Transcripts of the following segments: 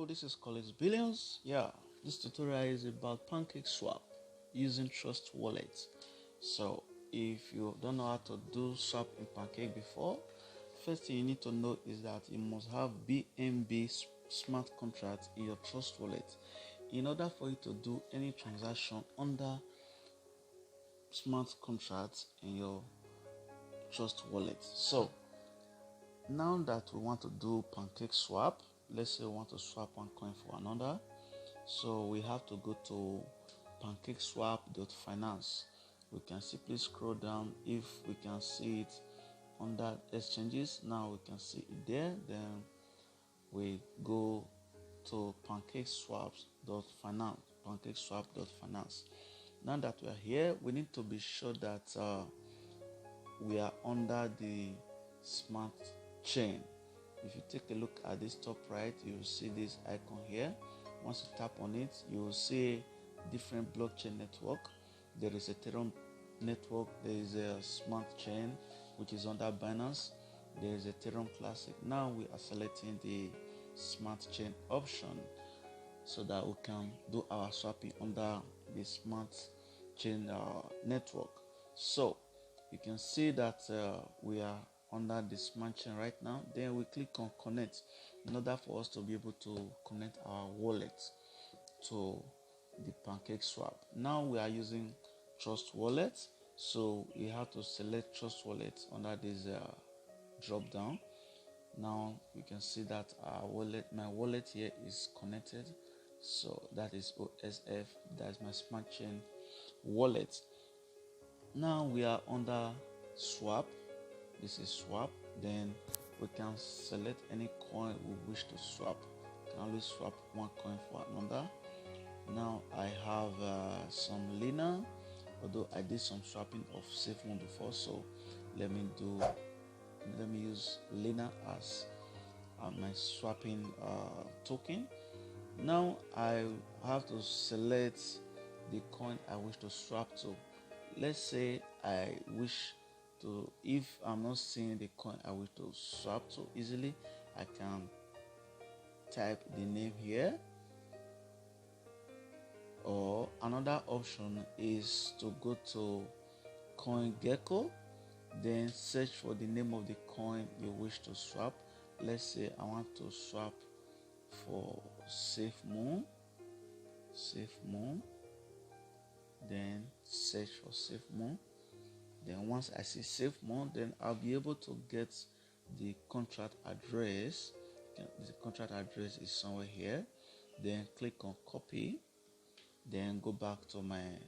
this is College Billions. Yeah, this tutorial is about Pancake Swap using Trust Wallet. So if you don't know how to do swap in Pancake before, first thing you need to know is that you must have BNB smart contract in your Trust Wallet in order for you to do any transaction under smart contracts in your Trust Wallet. So now that we want to do Pancake Swap, let's say we want to swap one coin for another, so we have to go to pancakeswap.finance. We can simply scroll down. If we can see it under exchanges, now we can see it there. Then we go to pancakeswap.finance. Now that we are here, we need to be sure that we are under the smart chain. If you take a look at this top right, you will see this icon here. Once you tap on it, you will see different blockchain network. There is a Ethereum network, there is a smart chain which is under Binance, there is a Ethereum Classic. Now we are selecting the smart chain option so that we can do our swapping under the smart chain network. So you can see that we are under the smart chain right now. Then we click on connect in order for us to be able to connect our wallet to the Pancake Swap. Now we are using Trust Wallet, so we have to select Trust Wallet under this drop down. Now you can see that my wallet here is connected, so that is OSF, that's my smart chain wallet. Now we are under swap. This is swap. Then we can select any coin we wish to swap. We can always swap one coin for another. Now I have some Lena, although I did some swapping of SafeMoon before, so let me use Lena as my swapping token. Now I have to select the coin I wish to swap to. Let's say I wish to, if I'm not seeing the coin I wish to swap to easily, I can type the name here. Or another option is to go to CoinGecko, then search for the name of the coin you wish to swap. Let's say I want to swap for SafeMoon, then search for SafeMoon. Then once I see SafeMoon, then I'll be able to get the contract address. The contract address is somewhere here. Then click on copy. Then go back to my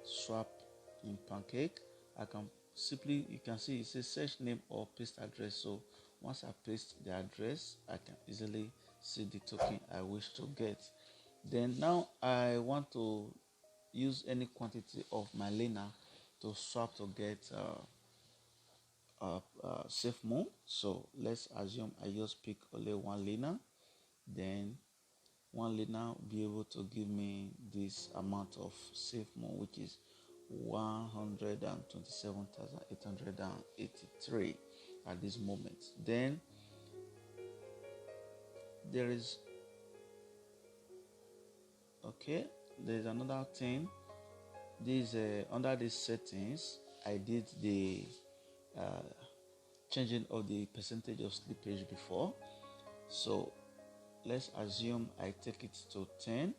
swap in Pancake. I can simply, you can see it says search name or paste address. So once I paste the address, I can easily see the token I wish to get. Then now I want to use any quantity of my Lena to swap to get SafeMoon. So let's assume I just pick only one Lena. Then one Lena will be able to give me this amount of SafeMoon, which is 127,883 at this moment. Then there's another thing. This under these settings, I did the changing of the percentage of slippage before. So let's assume I take it to 10.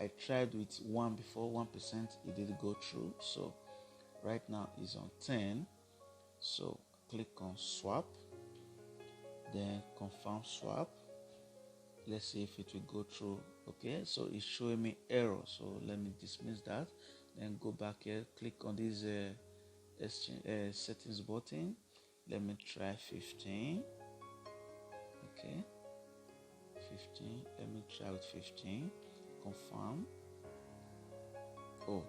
I tried with 1 before, 1%, it didn't go through. So right now it's on 10. So click on swap, then confirm swap. Let's see if it will go through. Okay, so it's showing me error, so let me dismiss that. Then go back here, click on this settings button. Let me try 15. Okay, 15. Let me try with 15. Confirm. Oh,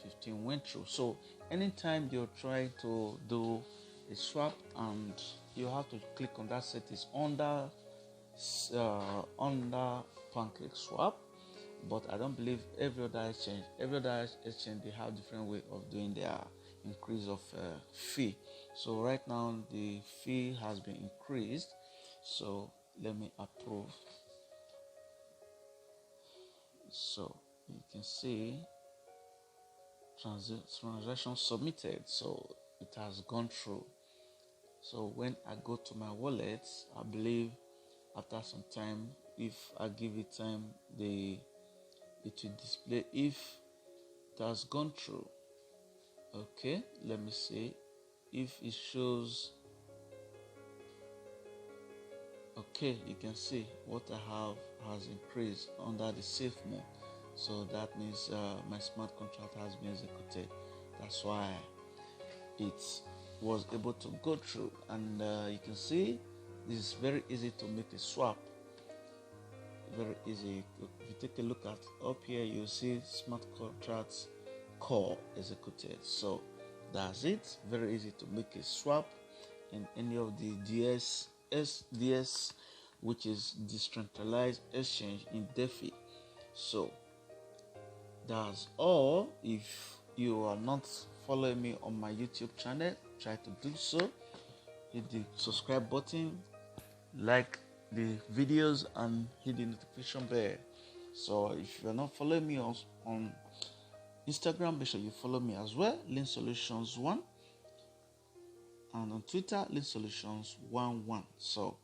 15 went through. So anytime you're trying to do a swap and you have to click on that settings under Pancake Swap, but I don't believe every other exchange they have different way of doing their increase of fee. So right now the fee has been increased, so let me approve So you can see transaction submitted, so it has gone through. So when I go to my wallet, I believe after some time, if I give it time, it will display if it has gone through. Okay, let me see if it shows. Okay, you can see what I have has increased under the safe mode, so that means my smart contract has been executed. That's why it was able to go through. And you can see this is very easy to make a swap. Very easy. If you take a look at up here, you see smart contracts core executed. So that's it. Very easy to make a swap in any of the SDS, which is decentralized exchange in DeFi. So that's all. If you are not following me on my YouTube channel, try to do so. Hit the subscribe button, like the videos, and hit the notification bell. So if you're not following me on Instagram, make sure you follow me as well, Link Solutions 1, and on Twitter, Link Solutions 11. So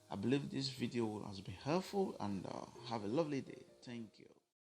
I believe this video has been helpful, and have a lovely day. Thank you.